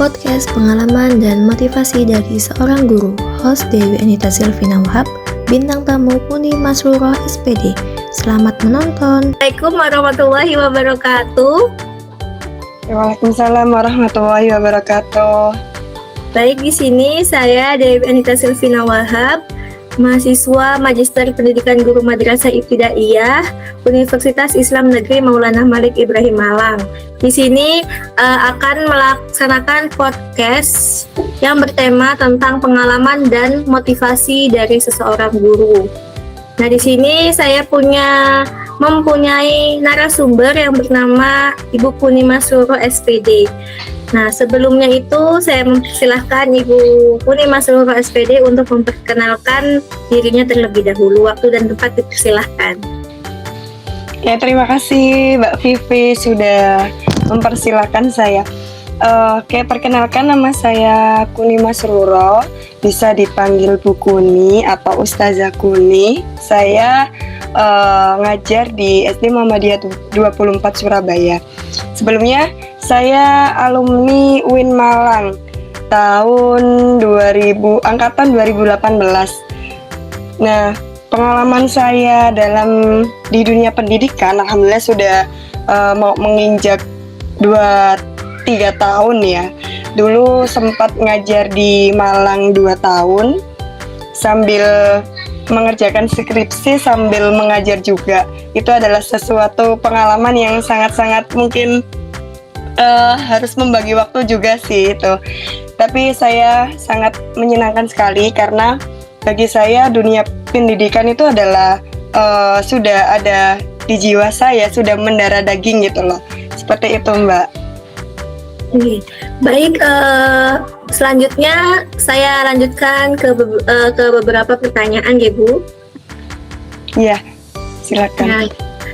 podcast pengalaman dan motivasi dari seorang guru. Host Dewi Anita Silvina Wahab, bintang tamu Uni Masruroh SPD. Selamat menonton. Assalamualaikum warahmatullahi wabarakatuh. Waalaikumsalam warahmatullahi wabarakatuh. Baik, di sini saya Dewi Anita Silvina Wahab, mahasiswa Magister Pendidikan Guru Madrasah Ibtidaiyah Universitas Islam Negeri Maulana Malik Ibrahim Malang. Di sini akan melaksanakan podcast yang bertema tentang pengalaman dan motivasi dari seseorang guru. Nah, di sini saya mempunyai narasumber yang bernama Ibu Puni Masruroh SPD. Nah, sebelumnya itu saya mempersilahkan Ibu Puni Masruroh SPD untuk memperkenalkan dirinya terlebih dahulu. Waktu dan tempat dipersilahkan. Ya, terima kasih Mbak Vivi sudah mempersilahkan saya. Perkenalkan, nama saya Kuni Masruroh, bisa dipanggil Bu Kuni atau Ustazah Kuni. Saya ngajar di SD Muhammadiyah 24 Surabaya. Sebelumnya saya alumni UIN Malang tahun angkatan 2018. Nah, pengalaman saya di dunia pendidikan alhamdulillah sudah mau menginjak 2-3 tahun ya. Dulu sempat ngajar di Malang 2 tahun sambil mengerjakan skripsi sambil mengajar juga. Itu adalah sesuatu pengalaman yang sangat-sangat mungkin harus membagi waktu juga sih itu. Tapi saya sangat menyenangkan sekali karena bagi saya dunia pendidikan itu adalah sudah ada di jiwa saya, sudah mendarah daging gitu loh. Seperti itu, Mbak. Baik, selanjutnya saya lanjutkan ke beberapa pertanyaan ya, Bu. Iya, silakan. Nah,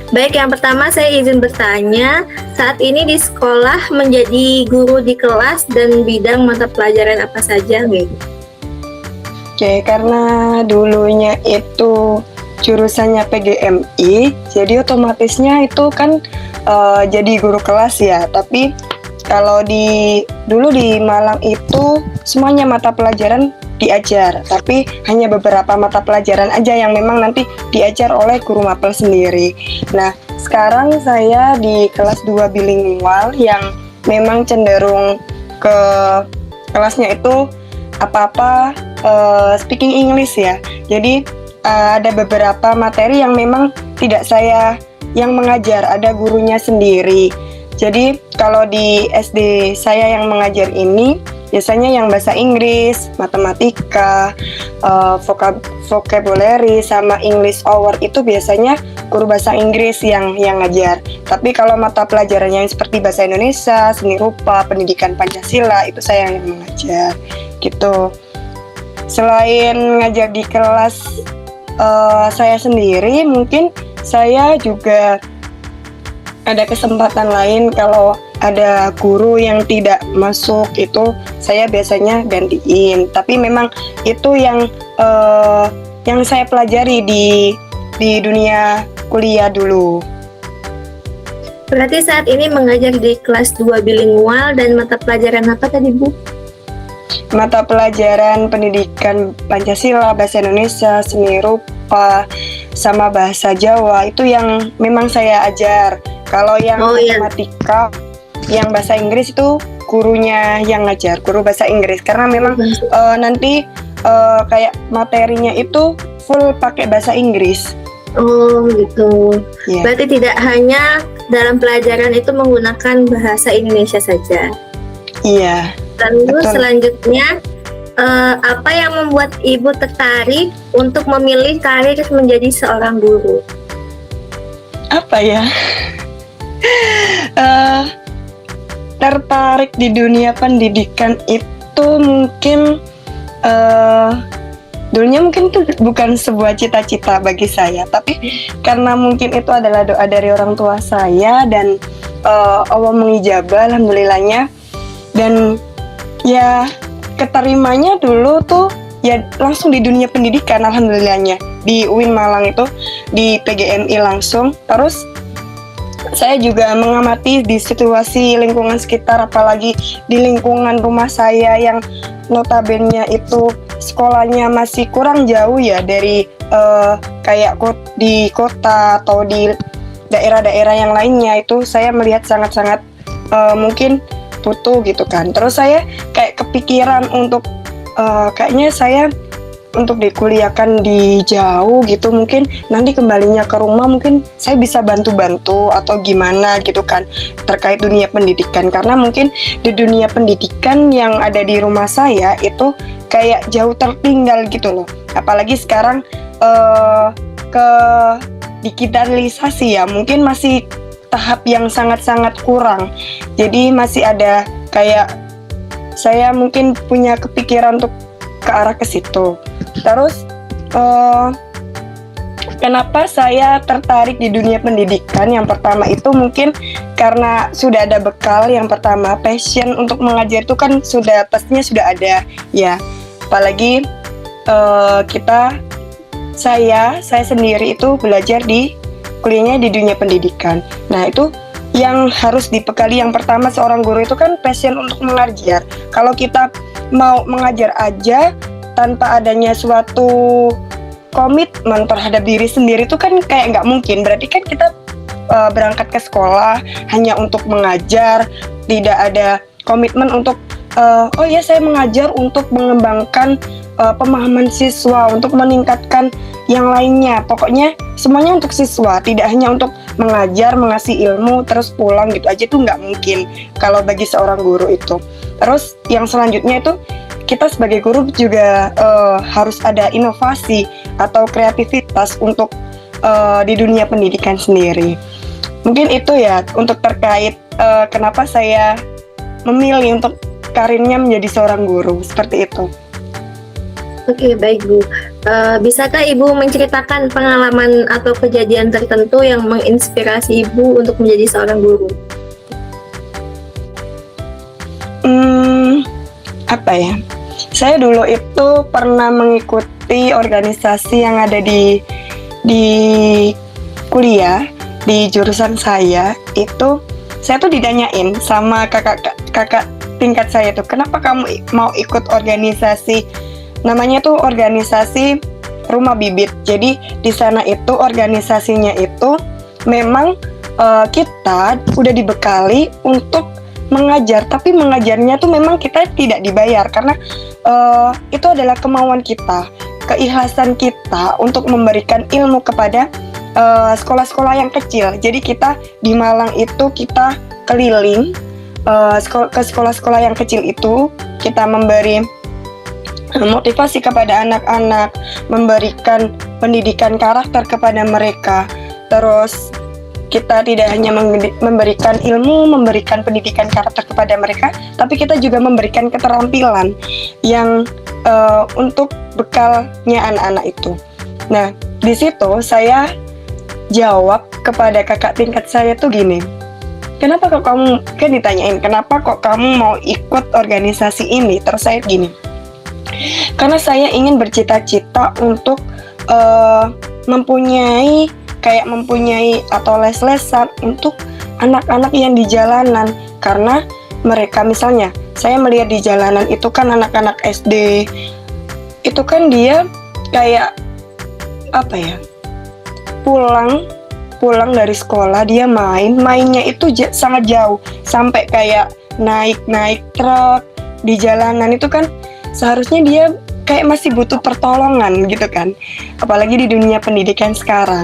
baik, yang pertama saya izin bertanya, saat ini di sekolah menjadi guru di kelas dan bidang mata pelajaran apa saja, Bu? Oke, karena dulunya itu jurusannya PGMI, jadi otomatisnya itu kan jadi guru kelas ya. Tapi kalau dulu di Malang itu semuanya mata pelajaran diajar, tapi hanya beberapa mata pelajaran aja yang memang nanti diajar oleh guru mapel sendiri. Nah, sekarang saya di kelas 2 bilingual yang memang cenderung ke kelasnya itu apa-apa speaking English ya. Jadi ada beberapa materi yang memang tidak saya yang mengajar, ada gurunya sendiri. Jadi kalau di SD saya yang mengajar ini biasanya yang bahasa Inggris, matematika, vocabulary sama English hour itu biasanya guru bahasa Inggris yang ngajar. Tapi kalau mata pelajaran yang seperti bahasa Indonesia, seni rupa, pendidikan Pancasila itu saya yang mengajar gitu. Selain ngajar di kelas saya sendiri, mungkin saya juga ada kesempatan lain kalau ada guru yang tidak masuk itu saya biasanya gantiin. Tapi memang itu yang saya pelajari di dunia kuliah dulu. Berarti saat ini mengajar di kelas 2 bilingual dan mata pelajaran apa tadi, Bu? Mata pelajaran pendidikan Pancasila, bahasa Indonesia, seni rupa, sama bahasa Jawa itu yang memang saya ajar. Kalau yang matematika, yang bahasa Inggris itu gurunya yang ngajar, guru bahasa Inggris. Karena memang nanti kayak materinya itu full pakai bahasa Inggris. Oh gitu. Yeah. Berarti tidak hanya dalam pelajaran itu menggunakan bahasa Indonesia saja. Iya. Lalu betul. Selanjutnya, apa yang membuat Ibu tertarik untuk memilih karir menjadi seorang guru? Apa ya? Tertarik di dunia pendidikan itu mungkin dulunya mungkin itu bukan sebuah cita-cita bagi saya, tapi karena mungkin itu adalah doa dari orang tua saya dan Allah mengijabah alhamdulillahnya, dan ya keterimanya dulu tuh ya langsung di dunia pendidikan alhamdulillahnya di UIN Malang itu di PGMI langsung. Terus saya juga mengamati di situasi lingkungan sekitar, apalagi di lingkungan rumah saya yang notabene itu sekolahnya masih kurang jauh ya dari kayak di kota atau di daerah-daerah yang lainnya. Itu saya melihat sangat-sangat mungkin butuh gitu kan. Terus saya kayak kepikiran untuk kayaknya saya untuk dikuliahkan di jauh gitu, mungkin nanti kembalinya ke rumah mungkin saya bisa bantu-bantu atau gimana gitu kan terkait dunia pendidikan, karena mungkin di dunia pendidikan yang ada di rumah saya itu kayak jauh tertinggal gitu loh, apalagi sekarang ke digitalisasi ya, mungkin masih tahap yang sangat-sangat kurang, jadi masih ada kayak saya mungkin punya kepikiran untuk ke arah ke situ. Terus kenapa saya tertarik di dunia pendidikan? Yang pertama itu mungkin karena sudah ada bekal. Yang pertama, passion untuk mengajar itu kan pastinya sudah ada ya. Apalagi saya sendiri itu belajar di kuliahnya di dunia pendidikan. Nah, itu yang harus dibekali. Yang pertama, seorang guru itu kan passion untuk mengajar. Kalau kita mau mengajar aja tanpa adanya suatu komitmen terhadap diri sendiri itu kan kayak nggak mungkin. Berarti kan kita berangkat ke sekolah hanya untuk mengajar, tidak ada komitmen untuk oh ya saya mengajar untuk mengembangkan pemahaman siswa, untuk meningkatkan yang lainnya. Pokoknya semuanya untuk siswa, tidak hanya untuk mengajar, mengasih ilmu terus pulang gitu aja, itu nggak mungkin kalau bagi seorang guru itu. Terus yang selanjutnya itu kita sebagai guru juga harus ada inovasi atau kreativitas untuk di dunia pendidikan sendiri. Mungkin itu ya untuk terkait kenapa saya memilih untuk karirnya menjadi seorang guru, seperti itu. Oke, baik Bu. Bisakah Ibu menceritakan pengalaman atau kejadian tertentu yang menginspirasi Ibu untuk menjadi seorang guru? Apa ya? Saya dulu itu pernah mengikuti organisasi yang ada di kuliah di jurusan saya. Itu saya tuh ditanyain sama kakak tingkat saya tuh, kenapa kamu mau ikut organisasi? Namanya tuh organisasi Rumah Bibit. Jadi di sana itu organisasinya itu memang kita udah dibekali untuk mengajar, tapi mengajarnya tuh memang kita tidak dibayar karena itu adalah kemauan kita, keikhlasan kita untuk memberikan ilmu kepada sekolah-sekolah yang kecil. Jadi kita di Malang itu kita keliling ke sekolah-sekolah yang kecil itu, kita memberi motivasi kepada anak-anak, memberikan pendidikan karakter kepada mereka. Terus kita tidak hanya memberikan ilmu, memberikan pendidikan karakter kepada mereka, tapi kita juga memberikan keterampilan yang untuk bekalnya anak-anak itu. Nah, di situ saya jawab kepada kakak tingkat saya tuh gini, kenapa kok kamu, kan ditanyain, kenapa kok kamu mau ikut organisasi ini? Terus saya gini, karena saya ingin bercita-cita untuk mempunyai atau les-lesan untuk anak-anak yang di jalanan. Karena mereka, misalnya saya melihat di jalanan itu kan anak-anak SD itu kan dia kayak apa ya, pulang dari sekolah dia mainnya itu sangat jauh, sampai kayak naik truk di jalanan. Itu kan seharusnya dia kayak masih butuh pertolongan gitu kan, apalagi di dunia pendidikan sekarang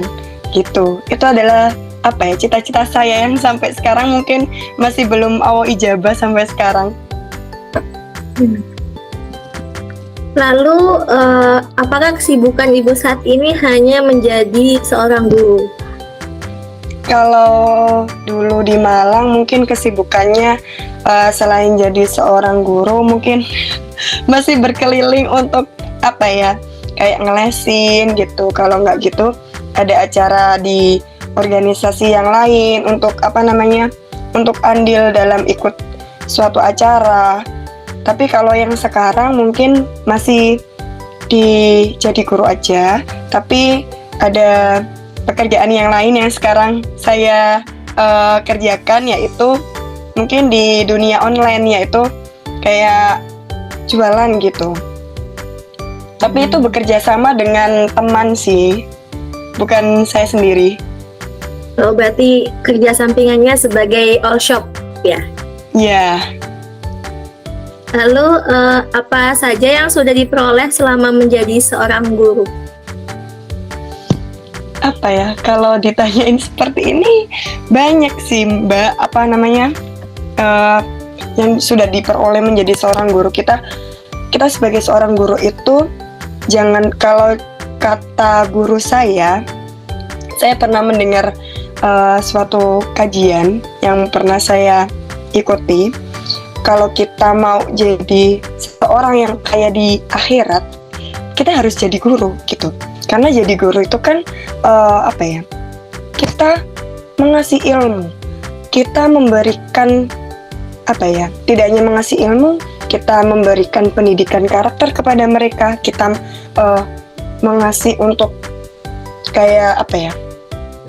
gitu. Itu adalah apa ya, cita-cita saya yang sampai sekarang mungkin masih belum awal ijabah sampai sekarang. Lalu apakah kesibukan Ibu saat ini hanya menjadi seorang guru? Kalau dulu di Malang mungkin kesibukannya selain jadi seorang guru mungkin masih berkeliling untuk apa ya, kayak ngelesin gitu. Kalau nggak gitu ada acara di organisasi yang lain untuk untuk andil dalam ikut suatu acara. Tapi kalau yang sekarang mungkin masih jadi guru aja, tapi ada pekerjaan yang lain yang sekarang saya kerjakan, yaitu mungkin di dunia online, yaitu kayak jualan gitu. Tapi itu bekerja sama dengan teman sih, bukan saya sendiri. Oh, berarti kerja sampingannya sebagai all shop ya? Ya, Lalu apa saja yang sudah diperoleh selama menjadi seorang guru? apa ya, kalau ditanyain seperti ini banyak sih Mbak, yang sudah diperoleh menjadi seorang guru. Kita sebagai seorang guru itu jangan, kalau kata guru saya pernah mendengar suatu kajian yang pernah saya ikuti. Kalau kita mau jadi seorang yang kaya di akhirat, kita harus jadi guru gitu. Karena jadi guru itu kan kita mengasih ilmu, kita memberikan tidak hanya mengasih ilmu, kita memberikan pendidikan karakter kepada mereka, kita mengasih untuk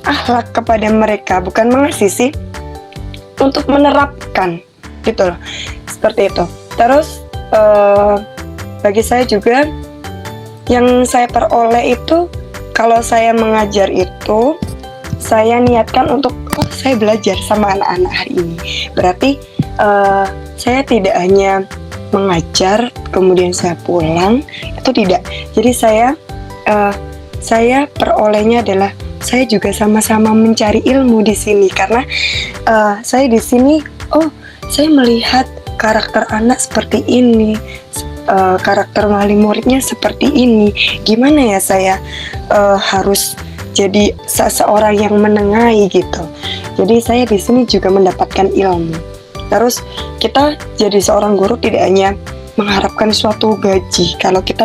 akhlak kepada mereka, bukan mengasih sih, untuk menerapkan gitu loh, seperti itu. Terus bagi saya juga yang saya peroleh itu, kalau saya mengajar itu saya niatkan untuk saya belajar sama anak-anak hari ini. Berarti saya tidak hanya mengajar kemudian saya pulang, itu tidak. Jadi saya perolehnya adalah saya juga sama-sama mencari ilmu di sini, karena saya di sini saya melihat karakter anak seperti ini, karakter wali muridnya seperti ini. Gimana ya saya harus jadi seseorang yang menengahi gitu. Jadi saya di sini juga mendapatkan ilmu. Terus kita jadi seorang guru tidak hanya mengharapkan suatu gaji. Kalau kita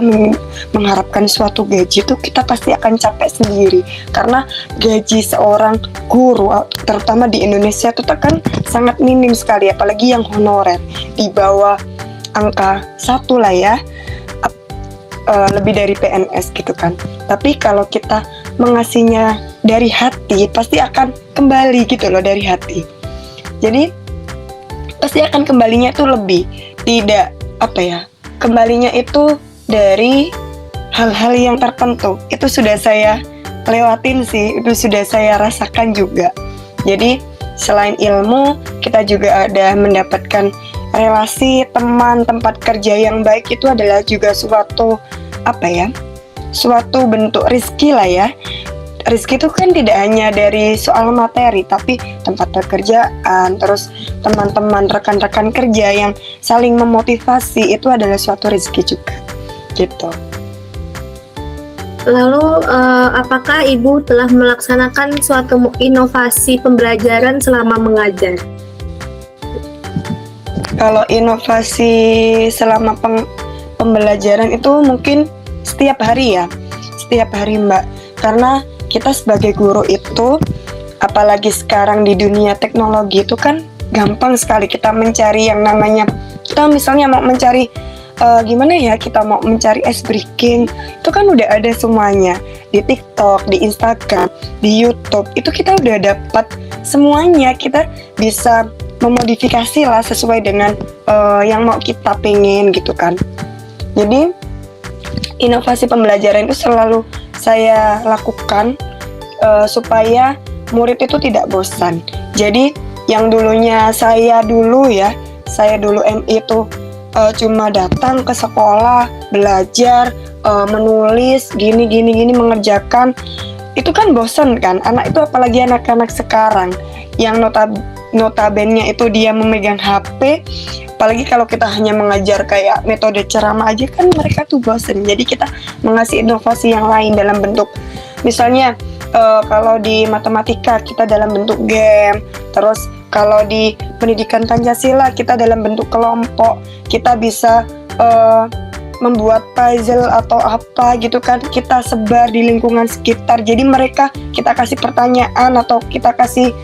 mengharapkan suatu gaji itu kita pasti akan capek sendiri, karena gaji seorang guru terutama di Indonesia itu kan sangat minim sekali, apalagi yang honorer di bawah angka 1 lah ya, lebih dari PNS gitu kan. Tapi kalau kita mengasihnya dari hati, pasti akan kembali gitu loh, dari hati. Jadi pasti akan kembalinya itu lebih, tidak kembalinya itu dari hal-hal yang tertentu. Itu sudah saya lewatin sih, itu sudah saya rasakan juga. Jadi selain ilmu, kita juga ada mendapatkan relasi teman, tempat kerja yang baik. Itu adalah juga suatu bentuk rezeki lah ya. Rezeki itu kan tidak hanya dari soal materi, tapi tempat pekerjaan, terus teman-teman, rekan-rekan kerja yang saling memotivasi, itu adalah suatu rezeki juga gitu. Lalu apakah Ibu telah melaksanakan suatu inovasi pembelajaran selama mengajar? Kalau inovasi selama pembelajaran itu mungkin setiap hari ya, setiap hari Mbak. Karena kita sebagai guru itu, apalagi sekarang di dunia teknologi itu kan gampang sekali kita mencari yang namanya, kita misalnya mau mencari kita mau mencari ice breaking, itu kan udah ada semuanya di TikTok, di Instagram, di YouTube, itu kita udah dapat semuanya. Kita bisa memodifikasi lah sesuai dengan yang mau kita pengen gitu kan. Jadi inovasi pembelajaran itu selalu saya lakukan supaya murid itu tidak bosan. Jadi yang dulunya saya dulu MI itu cuma datang ke sekolah, belajar, menulis, gini mengerjakan, itu kan bosan kan. Anak itu, apalagi anak-anak sekarang yang notabene itu dia memegang HP, apalagi kalau kita hanya mengajar kayak metode ceramah aja kan mereka tuh bosan. Jadi kita mengasih inovasi yang lain dalam bentuk, misalnya kalau di matematika kita dalam bentuk game, terus kalau di pendidikan Pancasila kita dalam bentuk kelompok, kita bisa membuat puzzle atau apa gitu kan, kita sebar di lingkungan sekitar. Jadi mereka, kita kasih pertanyaan atau kita kasih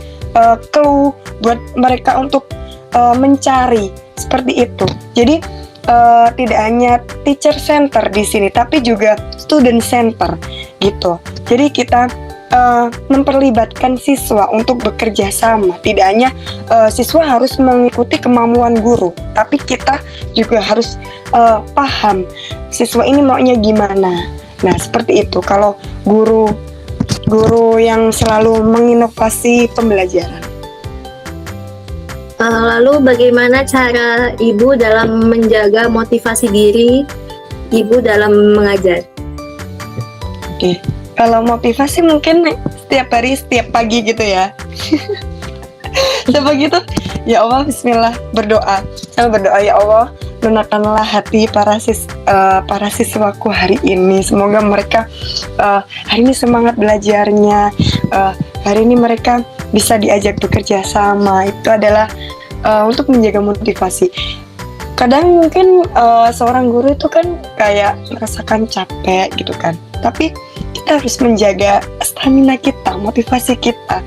clue buat mereka untuk mencari, seperti itu. Jadi tidak hanya teacher center di sini, tapi juga student center gitu. Jadi kita memperlibatkan siswa untuk bekerja sama. Tidak hanya siswa harus mengikuti kemauan guru, tapi kita juga harus paham siswa ini maunya gimana. Nah, seperti itu kalau guru yang selalu menginovasi pembelajaran. Lalu bagaimana cara ibu dalam menjaga motivasi diri ibu dalam mengajar? Oke, kalau motivasi mungkin setiap hari, setiap pagi gitu ya. Setiap pagi itu, ya Allah, bismillah, berdoa. Saya berdoa, ya Allah, lunakanlah hati para siswaku hari ini. Semoga mereka hari ini semangat belajarnya. Hari ini mereka bisa diajak bekerja sama. Itu adalah untuk menjaga motivasi. Kadang mungkin seorang guru itu kan kayak merasakan capek gitu kan. Tapi kita harus menjaga stamina kita, motivasi kita.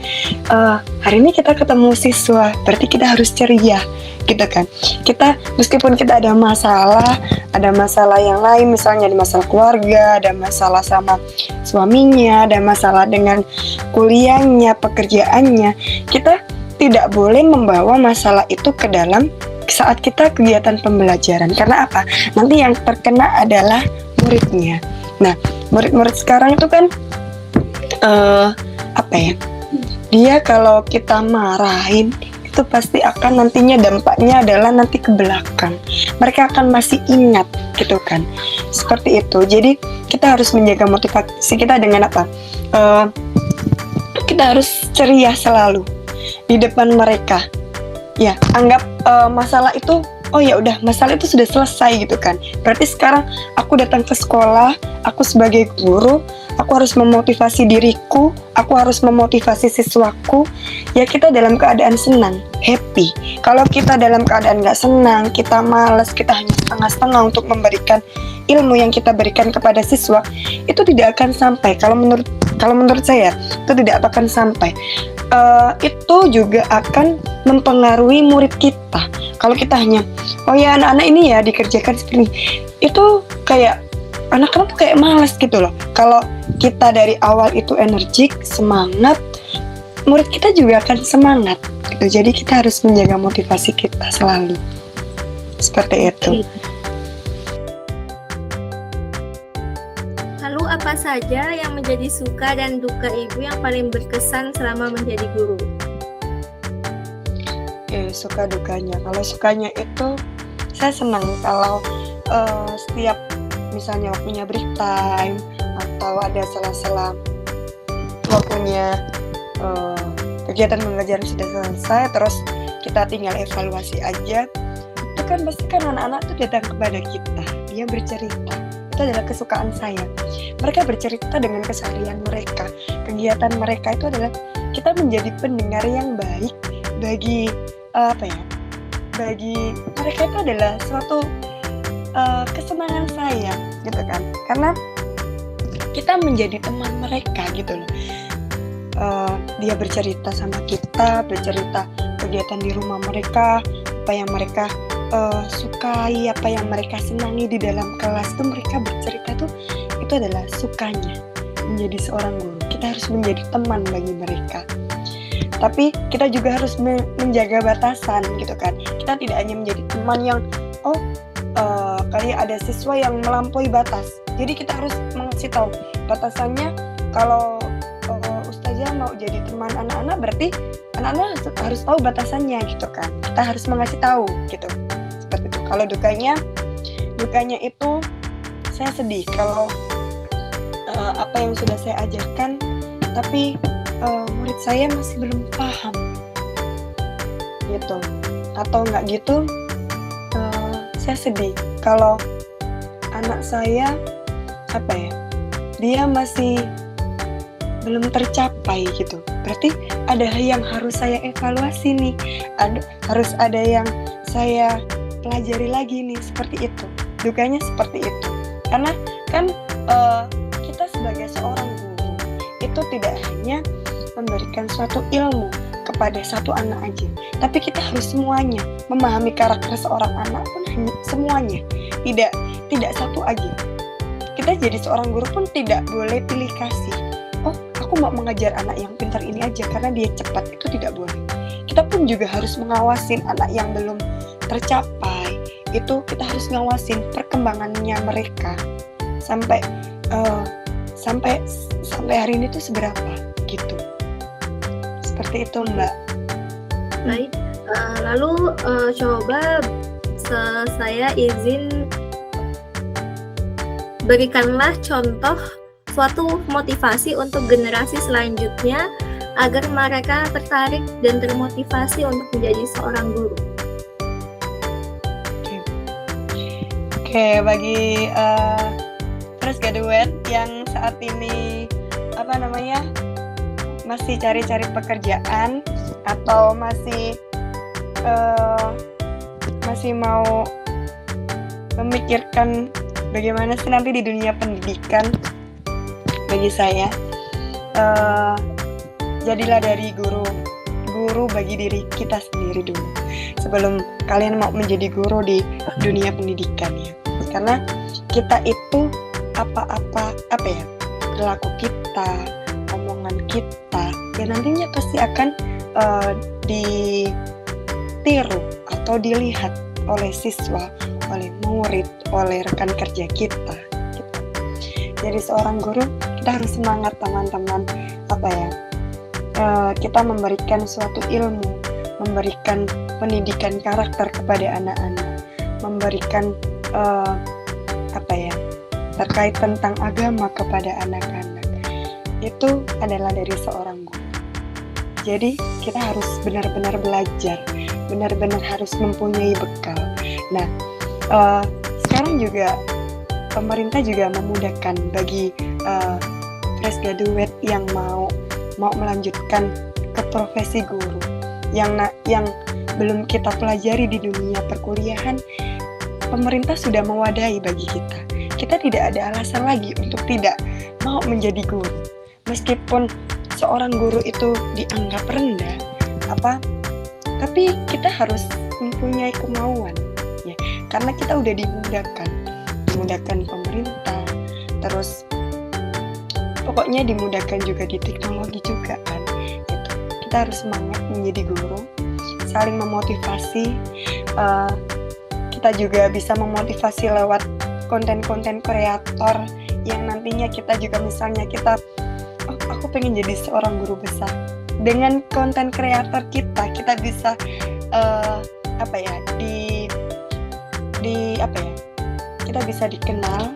Hari ini kita ketemu siswa, berarti kita harus ceria, gitu kan. Kita meskipun kita ada masalah yang lain, misalnya ada masalah keluarga, ada masalah sama suaminya, ada masalah dengan kuliahnya, pekerjaannya, kita tidak boleh membawa masalah itu ke dalam saat kita kegiatan pembelajaran. Karena apa? Nanti yang terkena adalah muridnya. Nah, murid-murid sekarang itu kan dia kalau kita marahin itu pasti akan nantinya dampaknya adalah nanti ke belakang. Mereka akan masih ingat gitu kan. Seperti itu. Jadi kita harus menjaga motivasi kita dengan apa? Kita harus ceria selalu di depan mereka. Ya, anggap masalah itu, oh ya udah, masalah itu sudah selesai gitu kan. Berarti sekarang aku datang ke sekolah, aku sebagai guru, aku harus memotivasi diriku, aku harus memotivasi siswaku. Ya, kita dalam keadaan senang, happy. Kalau kita dalam keadaan nggak senang, kita malas, kita hanya setengah-setengah untuk memberikan ilmu yang kita berikan kepada siswa, itu tidak akan sampai. Kalau menurut saya, itu tidak akan sampai. Itu juga akan mempengaruhi murid kita. Kalau kita hanya, oh ya anak-anak ini ya dikerjakan seperti ini, itu kayak anak-anak tuh kayak malas gitu loh. Kalau kita dari awal itu energik, semangat, murid kita juga akan semangat gitu. Jadi kita harus menjaga motivasi kita selalu. Seperti itu. Lalu apa saja yang menjadi suka dan duka ibu yang paling berkesan selama menjadi guru? Suka dukanya. Kalau sukanya itu saya senang kalau setiap misalnya waktunya break time atau ada sela-sela waktunya kegiatan pengajaran sudah selesai, terus kita tinggal evaluasi aja. Itu kan pasti kan anak-anak tuh datang kepada kita, dia bercerita. Itu adalah kesukaan saya. Mereka bercerita dengan keseharian mereka. Kegiatan mereka itu adalah kita menjadi pendengar yang baik bagi bagi mereka. Itu adalah suatu kesenangan saya gitu kan, karena kita menjadi teman mereka gitu loh. Dia bercerita sama kita, bercerita kegiatan di rumah mereka, apa yang mereka sukai, apa yang mereka senangi di dalam kelas tuh mereka bercerita tuh, itu adalah sukanya menjadi seorang guru. Kita harus menjadi teman bagi mereka. Tapi kita juga harus menjaga batasan gitu kan. Kita tidak hanya menjadi teman yang kayak ada siswa yang melampaui batas. Jadi kita harus mengasih tahu batasannya. Kalau ustazah mau jadi teman anak-anak, berarti anak-anak harus tahu batasannya gitu kan. Kita harus mengasih tahu gitu. Seperti itu. Kalau dukanya itu saya sedih kalau apa yang sudah saya ajarkan tapi murid saya masih belum paham gitu, atau nggak gitu. Saya sedih kalau anak saya dia masih belum tercapai gitu. Berarti ada yang harus saya evaluasi nih, harus ada yang saya pelajari lagi nih. Seperti itu, dukanya seperti itu. Karena kan kita sebagai seorang guru itu tidak hanya memberikan suatu ilmu kepada satu anak aja, tapi kita harus semuanya memahami karakter seorang anak pun semuanya, tidak satu aja. Kita jadi seorang guru pun tidak boleh pilih kasih. Oh, aku aku mau mengajar anak yang pintar ini aja karena dia cepat, itu tidak boleh. Kita pun juga harus mengawasin anak yang belum tercapai, itu kita harus ngawasin perkembangannya mereka sampai hari ini tuh seberapa gitu. Seperti itu, Mbak. Baik, lalu coba saya izin berikanlah contoh suatu motivasi untuk generasi selanjutnya agar mereka tertarik dan termotivasi untuk menjadi seorang guru. Oke, bagi fresh graduate yang saat ini masih cari-cari pekerjaan atau masih mau memikirkan bagaimana sih nanti di dunia pendidikan, bagi saya jadilah dari guru bagi diri kita sendiri dulu sebelum kalian mau menjadi guru di dunia pendidikan ya. Karena kita itu perilaku kita, omongan kita ya nantinya pasti akan ditiru atau dilihat oleh siswa, oleh murid, oleh rekan kerja kita gitu. Jadi seorang guru kita harus semangat teman-teman, kita memberikan suatu ilmu, memberikan pendidikan karakter kepada anak-anak, memberikan terkait tentang agama kepada anak-anak. Itu adalah dari seorang guru. Jadi kita harus benar-benar belajar, benar-benar harus mempunyai bekal. Nah, sekarang juga pemerintah juga memudahkan bagi fresh graduate yang mau melanjutkan ke profesi guru yang belum kita pelajari di dunia perkuliahan. Pemerintah sudah mewadahi bagi kita. Kita tidak ada alasan lagi untuk tidak mau menjadi guru. Meskipun seorang guru itu dianggap rendah, tapi kita harus mempunyai kemauan, ya. Karena kita udah dimudahkan pemerintah, terus pokoknya dimudahkan juga di teknologi juga kan. Gitu. Kita harus semangat menjadi guru, saling memotivasi. Kita juga bisa memotivasi lewat konten-konten kreator yang nantinya kita juga misalnya aku pengen jadi seorang guru besar. Dengan konten kreator kita bisa kita bisa dikenal,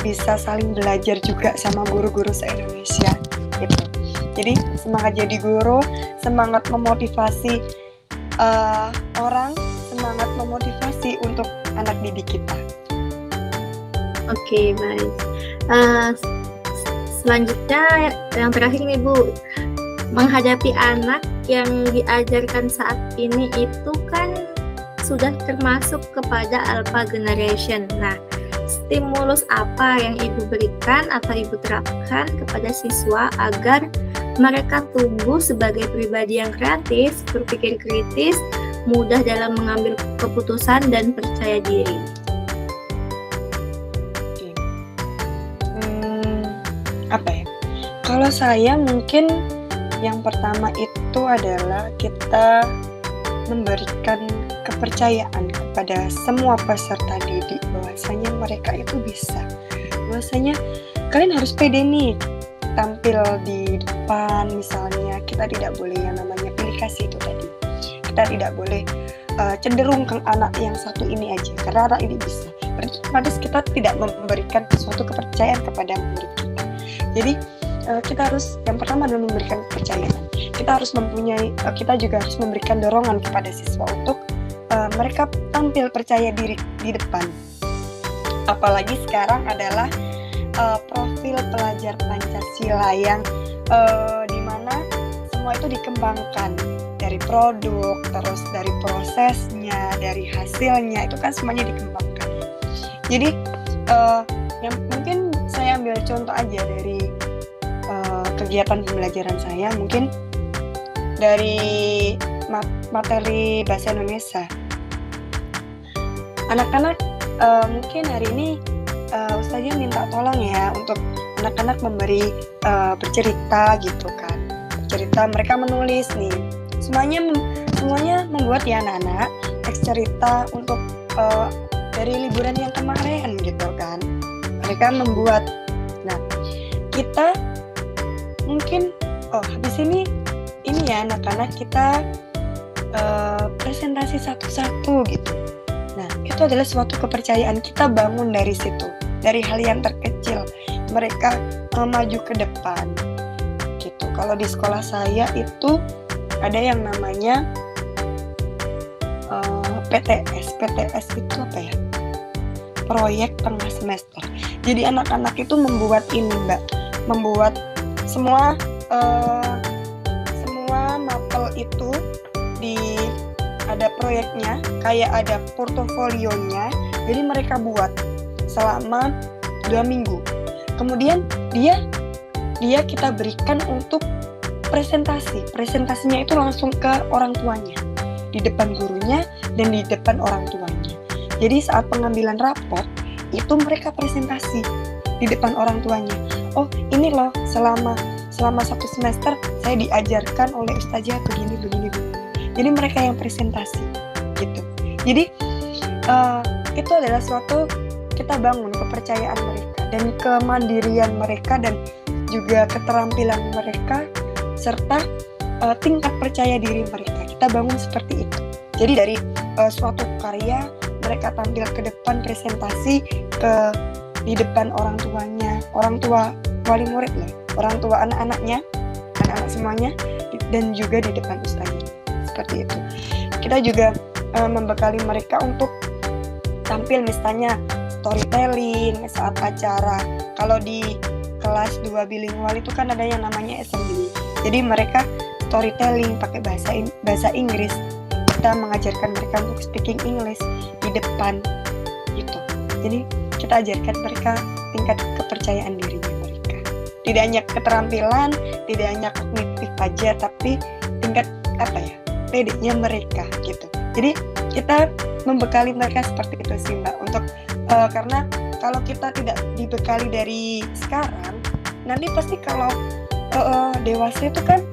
bisa saling belajar juga sama guru-guru se-Indonesia gitu. Jadi semangat jadi guru, semangat memotivasi orang, semangat memotivasi untuk anak didik kita. Oke, baik. Selanjutnya yang terakhir nih Bu, menghadapi anak yang diajarkan saat ini itu kan sudah termasuk kepada alpha generation. Nah, stimulus apa yang Ibu berikan atau Ibu terapkan kepada siswa agar mereka tumbuh sebagai pribadi yang kreatif, berpikir kritis, mudah dalam mengambil keputusan dan percaya diri? Kalau saya mungkin yang pertama itu adalah kita memberikan kepercayaan kepada semua peserta didik bahwasanya mereka itu bisa, bahwasanya kalian harus pede nih tampil di depan. Misalnya kita tidak boleh yang namanya pilih kasih itu tadi, kita tidak boleh cenderung ke anak yang satu ini aja karena anak ini bisa. Berarti kita tidak memberikan suatu kepercayaan kepada murid kita. Jadi kita harus yang pertama adalah memberikan kepercayaan. Kita juga harus memberikan dorongan kepada siswa untuk mereka tampil percaya diri di depan. Apalagi sekarang adalah profil pelajar Pancasila yang dimana semua itu dikembangkan dari produk, terus dari prosesnya, dari hasilnya, itu kan semuanya dikembangkan. Jadi yang mungkin saya ambil contoh aja dari kegiatan pembelajaran saya, mungkin dari materi bahasa Indonesia. Anak-anak mungkin hari ini Ustazah minta tolong ya untuk anak-anak memberi bercerita gitu kan. Bercerita, mereka menulis nih. Semuanya membuat ya anak-anak teks cerita untuk dari liburan yang kemarin gitu kan. Mereka membuat. Nah, kita mungkin habis ini ya anak-anak kita presentasi satu-satu gitu. Nah, itu adalah suatu kepercayaan, kita bangun dari situ, dari hal yang terkecil. Mereka maju ke depan gitu. Kalau di sekolah saya itu ada yang namanya PTS itu apa ya? Proyek tengah semester. Jadi anak-anak itu membuat ini, Mbak, membuat semua mapel itu ada proyeknya, kayak ada portofolionya. Jadi mereka buat selama 2 minggu. Kemudian dia kita berikan untuk presentasi. Presentasinya itu langsung ke orang tuanya, di depan gurunya dan di depan orang tuanya. Jadi saat pengambilan raport itu mereka presentasi di depan orang tuanya. Oh, ini loh selama 1 semester saya diajarkan oleh ustazah begini. Jadi mereka yang presentasi gitu. Jadi itu adalah suatu, kita bangun kepercayaan mereka dan kemandirian mereka dan juga keterampilan mereka serta tingkat percaya diri mereka. Kita bangun seperti itu. Jadi dari suatu karya mereka tampil ke depan presentasi di depan orang tuanya, orang tua wali murid lah, orang tua anak-anaknya, anak-anak semuanya, dan juga di depan ustaznya. Seperti itu. Kita juga membekali mereka untuk tampil misalnya storytelling saat acara. Kalau di kelas 2 bilingual itu kan ada yang namanya assembly. Jadi mereka storytelling pakai bahasa Inggris. Kita mengajarkan mereka untuk speaking English di depan gitu. Jadi kita ajarkan mereka tingkat kepercayaan dirinya mereka. Tidak hanya keterampilan, tidak hanya kognitif aja, tapi tingkat pedenya mereka gitu. Jadi kita membekali mereka seperti itu sih, Mbak, untuk karena kalau kita tidak dibekali dari sekarang, nanti pasti kalau dewasa itu kan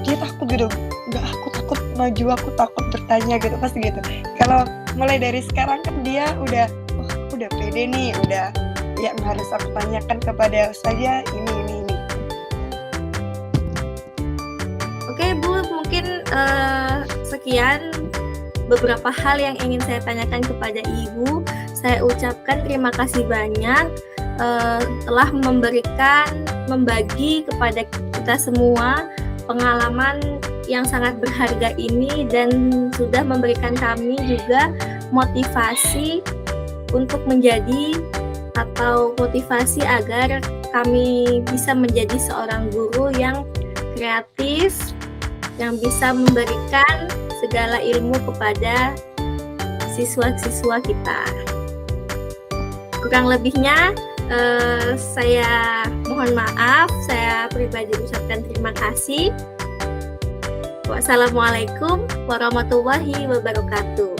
dia takut gitu, aku takut maju, aku takut bertanya gitu, pasti gitu. Kalau mulai dari sekarang kan dia udah pede nih, udah yang harus aku tanyakan kepada ustazah ini. Oke Bu, mungkin sekian beberapa hal yang ingin saya tanyakan kepada Ibu. Saya ucapkan terima kasih banyak telah membagi kepada kita semua pengalaman yang sangat berharga ini dan sudah memberikan kami juga motivasi untuk menjadi atau motivasi agar kami bisa menjadi seorang guru yang kreatif, yang bisa memberikan segala ilmu kepada siswa-siswa kita. Kurang lebihnya saya mohon maaf, saya pribadi ucapkan terima kasih. Wassalamualaikum warahmatullahi wabarakatuh.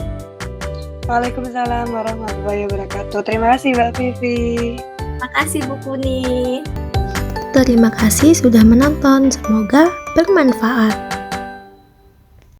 Waalaikumsalam warahmatullahi wabarakatuh. Terima kasih Mbak Vivi. Terima kasih Bu Kuni. Terima kasih sudah menonton, semoga bermanfaat.